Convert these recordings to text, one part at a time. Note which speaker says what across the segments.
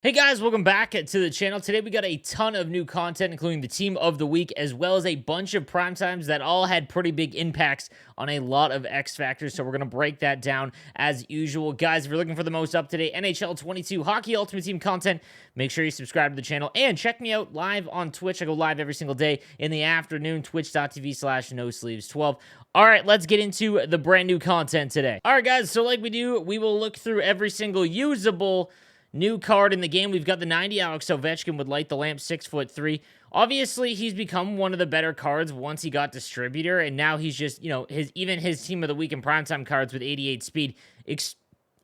Speaker 1: Hey guys, welcome back to the channel. Today we got a ton of new content, including the team of the week, as well as a bunch of prime times that all had pretty big impacts on a lot of X factors. So we're going to break that down as usual. Guys, if you're looking for the most up-to-date NHL 22 Hockey Ultimate Team content, make sure you subscribe to the channel and check me out live on Twitch. I go live every single day in the afternoon, twitch.tv/nosleeves12. All right, let's get into the brand new content today. All right, guys, so like we do, we will look through every single usable new card in the game. We've got the 90 Alex Ovechkin with Light the Lamp, 6'3". Obviously, he's become one of the better cards once he got distributor, and now he's just, even his team of the week in primetime cards with 88 speed,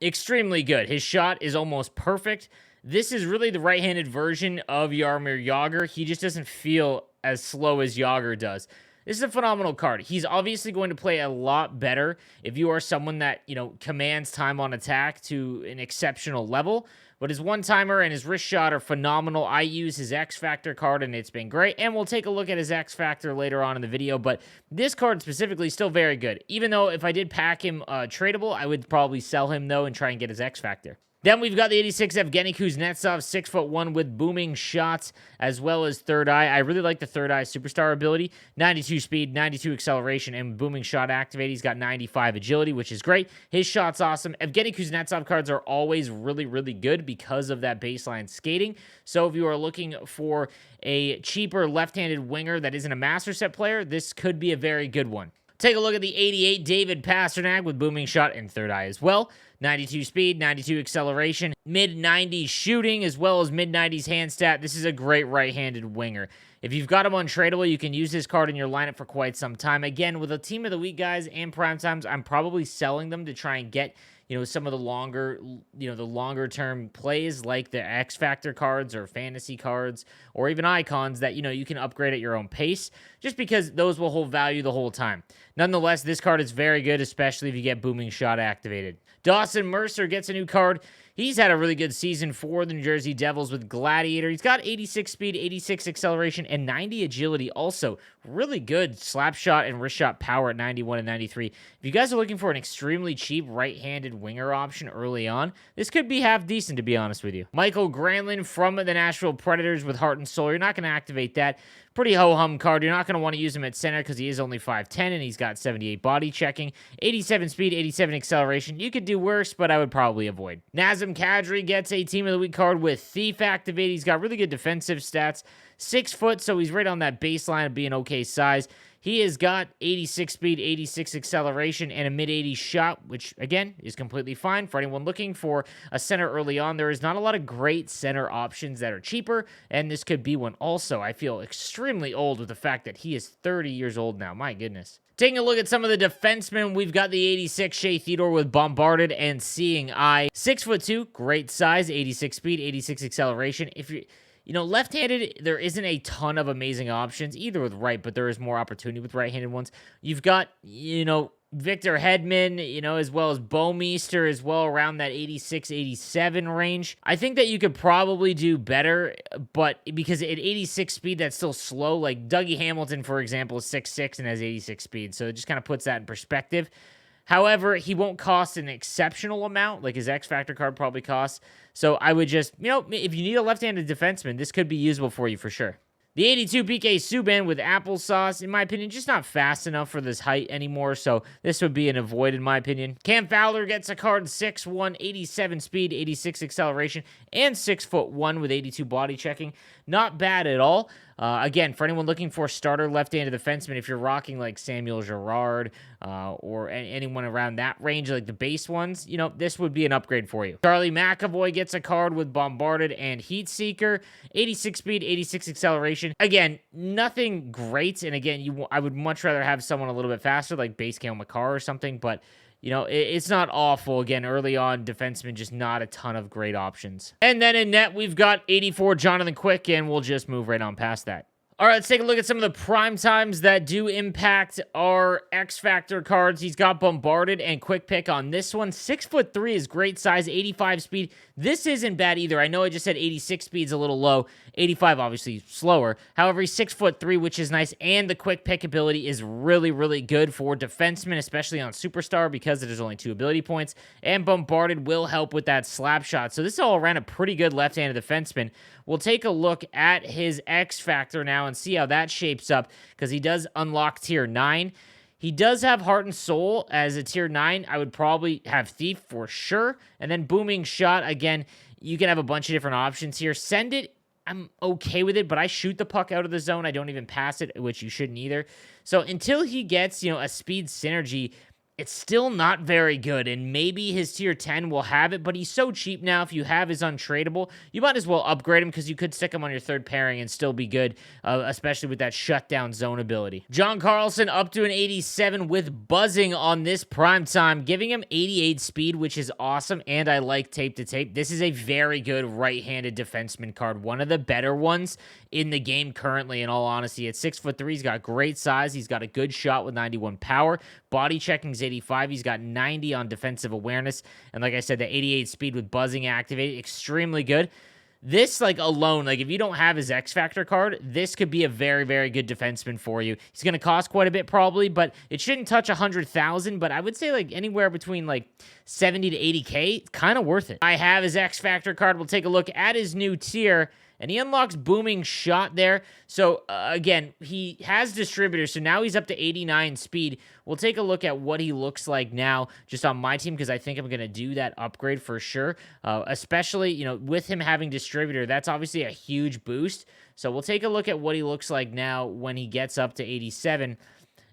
Speaker 1: extremely good. His shot is almost perfect. This is really the right-handed version of Jaromir Jagr. He just doesn't feel as slow as Jagr does. This is a phenomenal card. He's obviously going to play a lot better if you are someone that, commands time on attack to an exceptional level. But his one-timer and his wrist shot are phenomenal. I use his X-Factor card, and it's been great. And we'll take a look at his X-Factor later on in the video. But this card specifically is still very good. Even though if I did pack him tradable, I would probably sell him, though, and try and get his X-Factor. Then we've got the 86 Evgeny Kuznetsov, 6'1" with booming shots, as well as third eye. I really like the third eye superstar ability. 92 speed, 92 acceleration, and booming shot activate. He's got 95 agility, which is great. His shot's awesome. Evgeny Kuznetsov cards are always really, really good because of that baseline skating. So if you are looking for a cheaper left-handed winger that isn't a master set player, this could be a very good one. Take a look at the 88 David Pastrnak with booming shot and third eye as well. 92 speed, 92 acceleration, mid-90s shooting, as well as mid-90s hand stat. This is a great right-handed winger. If you've got him untradeable, you can use this card in your lineup for quite some time. Again, with a team of the week, guys, and prime times, I'm probably selling them to try and get some of the longer term plays like the X Factor cards or fantasy cards or even icons that, you can upgrade at your own pace just because those will hold value the whole time. Nonetheless, this card is very good, especially if you get booming shot activated. Dawson Mercer gets a new card. He's had a really good season for the New Jersey Devils with Gladiator. He's got 86 speed, 86 acceleration, and 90 agility. Also, really good slap shot and wrist shot power at 91 and 93. If you guys are looking for an extremely cheap right-handed winger option early on, this could be half decent, to be honest with you. Michael Granlund from the Nashville Predators with Heart and Soul. You're not going to activate that. Pretty ho-hum card. You're not going to want to use him at center because he is only 5'10", and he's got 78 body checking, 87 speed, 87 acceleration. You could do worse, but I would probably avoid. NAZEM KADRI gets a Team of the Week card with Thief activated. He's got really good defensive stats. 6 foot, so he's right on that baseline of being okay size. He has got 86 speed, 86 acceleration, and a mid-80s shot, which, again, is completely fine for anyone looking for a center early on. There is not a lot of great center options that are cheaper, and this could be one also. I feel extremely old with the fact that he is 30 years old now. My goodness. Taking a look at some of the defensemen, we've got the 86 SHEA THEODORE with Bombarded and Seeing Eye. 6'2", great size, 86 speed, 86 acceleration. If you're left-handed, there isn't a ton of amazing options, either with right, but there is more opportunity with right-handed ones. You've got, Victor Hedman, as well as Bouwmeester as well, around that 86, 87 range. I think that you could probably do better, but because at 86 speed, that's still slow. Like Dougie Hamilton, for example, is 6'6" and has 86 speed, so it just kind of puts that in perspective. However, he won't cost an exceptional amount, like his X-Factor card probably costs. So I would just, if you need a left-handed defenseman, this could be usable for you for sure. The 82 PK Subban with Applesauce, in my opinion, just not fast enough for this height anymore, so this would be an avoid in my opinion. Cam Fowler gets a card 6'1", 87 speed, 86 acceleration, and 6'1" with 82 body checking. Not bad at all. Again, for anyone looking for starter left-handed defenseman, if you're rocking like Samuel Girard or anyone around that range, like the base ones, this would be an upgrade for you. Charlie McAvoy gets a card with Bombarded and Heat Seeker, 86 speed, 86 acceleration. Again, nothing great, and again, I would much rather have someone a little bit faster, like Base Cale McCarr or something, but it's not awful. Again, early on, defenseman, just not a ton of great options. And then in net, we've got 84 Jonathan Quick, and we'll just move right on past that. All right, let's take a look at some of the prime times that do impact our X-Factor cards. He's got Bombarded and Quick Pick on this one. 6'3" is great size, 85 speed, This isn't bad either. I know I just said 86 speed's a little low. 85 obviously slower. However, he's 6'3", which is nice, and the quick pick ability is really, really good for defensemen, especially on Superstar because there's only 2 ability points, and Bombarded will help with that slap shot. So this is all around a pretty good left-handed defenseman. We'll take a look at his X Factor now and see how that shapes up, because he does unlock Tier 9. He does have Heart and Soul as a Tier 9. I would probably have Thief for sure. And then Booming Shot, again, you can have a bunch of different options here. Send It, I'm okay with it, but I shoot the puck out of the zone. I don't even pass it, which you shouldn't either. So until he gets, a speed synergy, it's still not very good, and maybe his Tier 10 will have it, but he's so cheap now. If you have his untradeable, you might as well upgrade him, because you could stick him on your third pairing and still be good, especially with that shutdown zone ability. John Carlson up to an 87 with buzzing on this prime time, giving him 88 speed, which is awesome, and I like tape to tape. This is a very good right-handed defenseman card, one of the better ones in the game currently, in all honesty. At 6'3", he's got great size. He's got a good shot with 91 power. Body checking's 85. He's got 90 on defensive awareness. And like I said, the 88 speed with buzzing activated, extremely good. This, alone, if you don't have his X Factor card, this could be a very, very good defenseman for you. He's going to cost quite a bit probably, but it shouldn't touch 100,000, but I would say, anywhere between, 70 to 80K, kind of worth it. I have his X Factor card. We'll take a look at his new tier, and he unlocks Booming Shot there. So, again, he has Distributor, so now he's up to 89 speed. We'll take a look at what he looks like now just on my team, because I think I'm going to do that upgrade for sure. Especially, with him having Distributor, that's obviously a huge boost. So we'll take a look at what he looks like now when he gets up to 87.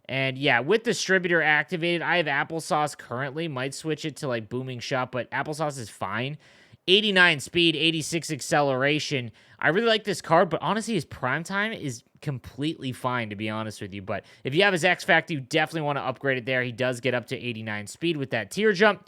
Speaker 1: And yeah, with Distributor activated, I have Applesauce currently. Might switch it to Booming Shot, but Applesauce is fine. 89 speed, 86 acceleration. I really like this card, but honestly, his prime time is completely fine, to be honest with you. But if you have his X Factor, you definitely want to upgrade it there. He does get up to 89 speed with that tier jump,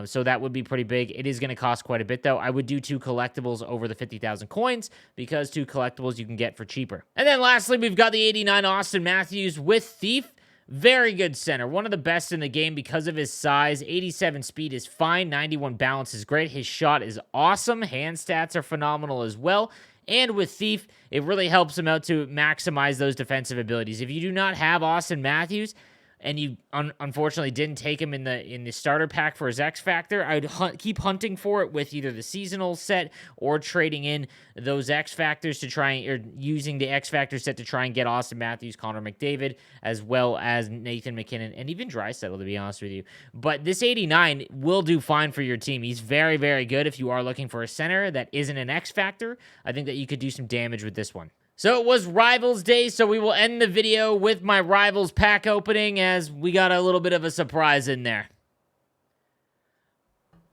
Speaker 1: so that would be pretty big. It is going to cost quite a bit, though. I would do 2 collectibles over the 50,000 coins, because 2 collectibles you can get for cheaper. And then lastly, we've got the 89 Austin Matthews with Thief. Very good center. One of the best in the game because of his size. 87 speed is fine. 91 balance is great. His shot is awesome. Hand stats are phenomenal as well. And with Thief, it really helps him out to maximize those defensive abilities. If you do not have Austin Matthews, and you unfortunately didn't take him in the starter pack for his X Factor, I'd keep hunting for it with either the seasonal set or trading in those X Factors to try, or using the X Factor set to try and get Austin Matthews, Connor McDavid, as well as Nathan McKinnon, and even Draisaitl, to be honest with you. But this 89 will do fine for your team. He's very, very good if you are looking for a center that isn't an X Factor. I think that you could do some damage with this one. So it was Rivals Day, so we will end the video with my Rivals pack opening, as we got a little bit of a surprise in there.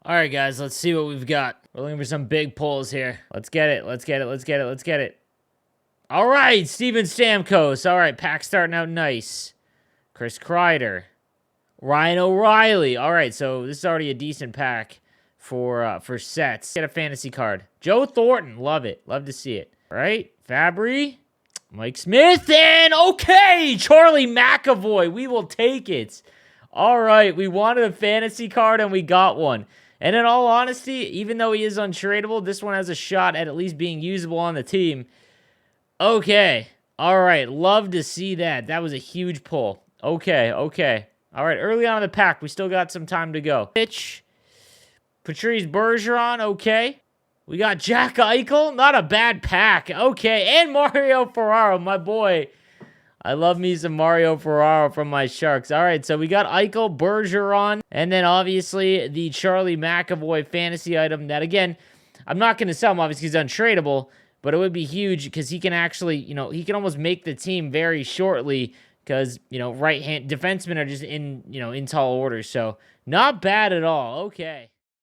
Speaker 1: All right, guys, let's see what we've got. We're looking for some big pulls here. Let's get it, let's get it, let's get it, let's get it. All right, Steven Stamkos. All right, pack starting out nice. Chris Kreider. Ryan O'Reilly. All right, so this is already a decent pack for sets. Get a fantasy card. Joe Thornton. Love it. Love to see it. All right, Fabry, Mike Smith, and okay, Charlie McAvoy. We will take it. All right, we wanted a fantasy card, and we got one. And in all honesty, even though he is untradeable, this one has a shot at least being usable on the team. Okay, all right, love to see that. That was a huge pull. Okay, okay. All right, early on in the pack, we still got some time to go. Pitch, Patrice Bergeron, okay. We got Jack Eichel. Not a bad pack. Okay. And Mario Ferraro, my boy. I love me some Mario Ferraro from my Sharks. All right. So we got Eichel, Bergeron. And then obviously the Charlie McAvoy fantasy item that, again, I'm not going to sell him obviously because he's untradeable. But it would be huge because he can actually, he can almost make the team very shortly because, right-hand defensemen are just in tall orders. So not bad at all. Okay.